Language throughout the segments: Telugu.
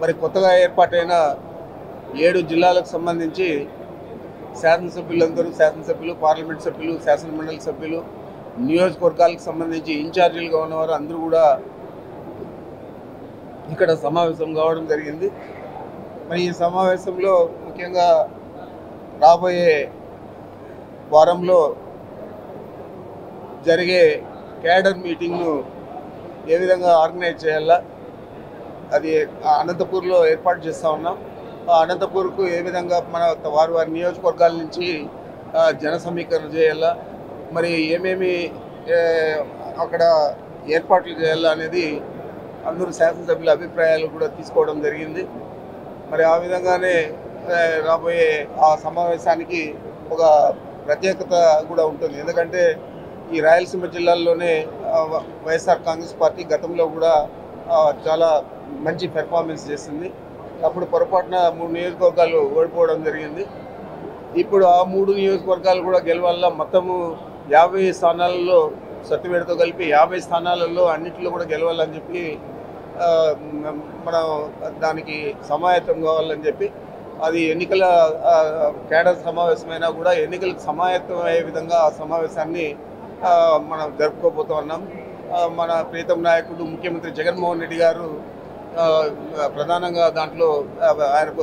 మరి కొత్తగా ఏర్పాటైన 7 జిల్లాలకు సంబంధించి శాసనసభ్యులు, పార్లమెంట్ సభ్యులు, శాసనమండలి సభ్యులు, నియోజకవర్గాలకు సంబంధించి ఇన్ఛార్జీలుగా ఉన్నవారు అందరూ కూడా ఇక్కడ సమావేశం కావడం జరిగింది. మరి ఈ సమావేశంలో ముఖ్యంగా రాబోయే వారంలో జరిగే క్యాడర్ మీటింగ్ను ఏ విధంగా ఆర్గనైజ్ చేయాలా, అది అనంతపూర్లో ఏర్పాటు చేస్తూ ఉన్నాం. అనంతపూర్కు ఏ విధంగా మన వారి నియోజకవర్గాల నుంచి జన సమీకరణ చేయాలా, మరి ఏమేమి అక్కడ ఏర్పాట్లు చేయాలా అనేది అందరూ శాసనసభ్యుల అభిప్రాయాలు కూడా తీసుకోవడం జరిగింది. మరి ఆ విధంగానే రాబోయే ఆ సమావేశానికి ఒక ప్రత్యేకత కూడా ఉంటుంది. ఎందుకంటే ఈ రాయలసీమ జిల్లాల్లోనే వైఎస్ఆర్ కాంగ్రెస్ పార్టీ గతంలో కూడా చాలా మంచి పెర్ఫార్మెన్స్ చేసింది. అప్పుడు పొరపాటున 3 నియోజకవర్గాలు ఓడిపోవడం జరిగింది. ఇప్పుడు ఆ 3 నియోజకవర్గాలు కూడా గెలవాల. మొత్తము 50 స్థానాలలో సత్తివేడుతో కలిపి 50 స్థానాలలో అన్నింటిలో కూడా గెలవాలని చెప్పి మనం దానికి సమాయత్తం కావాలని చెప్పి అది ఎన్నికల కేడర్ సమావేశమైనా కూడా ఎన్నికలకు సమాయత్తం అయ్యే విధంగా ఆ సమావేశాన్ని మనం జరుపుకోబోతూ ఉన్నాం. మన ప్రీతం నాయకుడు ముఖ్యమంత్రి జగన్మోహన్ రెడ్డి గారు ప్రధానంగా దాంట్లో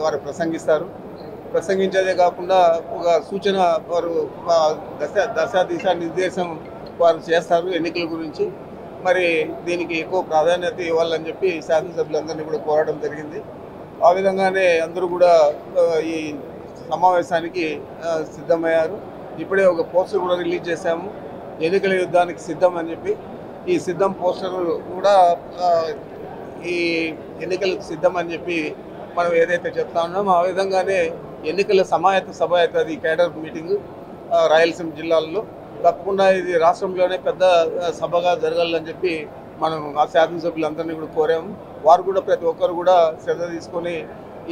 వారు ప్రసంగించేదే కాకుండా ఒక సూచన వారు దిశా నిర్దేశం వారు చేస్తారు ఎన్నికల గురించి. మరి దీనికి ఎక్కువ ప్రాధాన్యత ఇవ్వాలని చెప్పి శాసనసభ్యులందరినీ కూడా కోరడం జరిగింది. ఆ విధంగానే అందరూ కూడా ఈ సమావేశానికి సిద్ధమయ్యారు. ఇప్పుడే ఒక పోస్టర్ కూడా రిలీజ్ చేశాము, ఎన్నికల యుద్ధానికి సిద్ధం అని చెప్పి. ఈ సిద్ధం పోస్టర్ కూడా ఈ ఎన్నికలకు సిద్ధం అని చెప్పి మనం ఏదైతే చెప్తా ఉన్నామో ఆ విధంగానే ఎన్నికల సమాయత్త సభ అవుతుంది ఈ కేడర్ మీటింగు రాయలసీమ జిల్లాల్లో. తప్పకుండా ఇది రాష్ట్రంలోనే పెద్ద సభగా జరగాలని చెప్పి మనం ఆ శాసనసభ్యులందరినీ కూడా కోరాము. వారు కూడా ప్రతి ఒక్కరు కూడా శ్రద్ధ తీసుకొని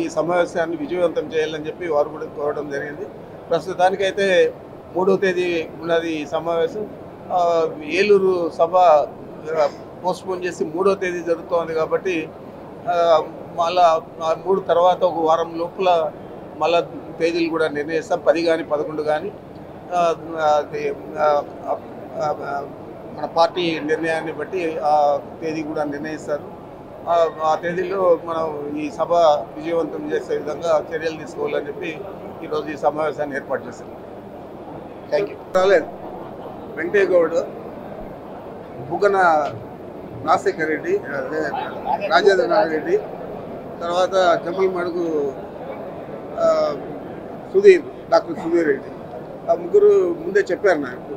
ఈ సమావేశాన్ని విజయవంతం చేయాలని చెప్పి వారు కూడా కోరడం జరిగింది. ప్రస్తుతానికైతే 3వ తేదీ ఉన్నది ఈ సమావేశం. ఏలూరు సభ పోస్ట్పోన్ చేసి 3వ తేదీ జరుగుతోంది కాబట్టి మళ్ళా 3 తర్వాత ఒక వారం లోపల మళ్ళా తేదీలు కూడా నిర్ణయిస్తాం. 10 కానీ 11 కానీ మన పార్టీ నిర్ణయాన్ని బట్టి ఆ తేదీ కూడా నిర్ణయిస్తారు. ఆ తేదీలో మనం ఈ సభ విజయవంతం చేసే విధంగా చర్యలు తీసుకోవాలని చెప్పి ఈరోజు ఈ సమావేశాన్ని ఏర్పాటు చేశారు. Thank you. రాలేదు వెంకయ్య గౌడ్, బుగ్గన రాజశేఖర్ రెడ్డి, రాజేంద్ర రెడ్డి, తర్వాత జమ్మల్ మడుగు డాక్టర్ సుధీర్ రెడ్డి, ఆ ముగ్గురు ముందే చెప్పారు నాకు.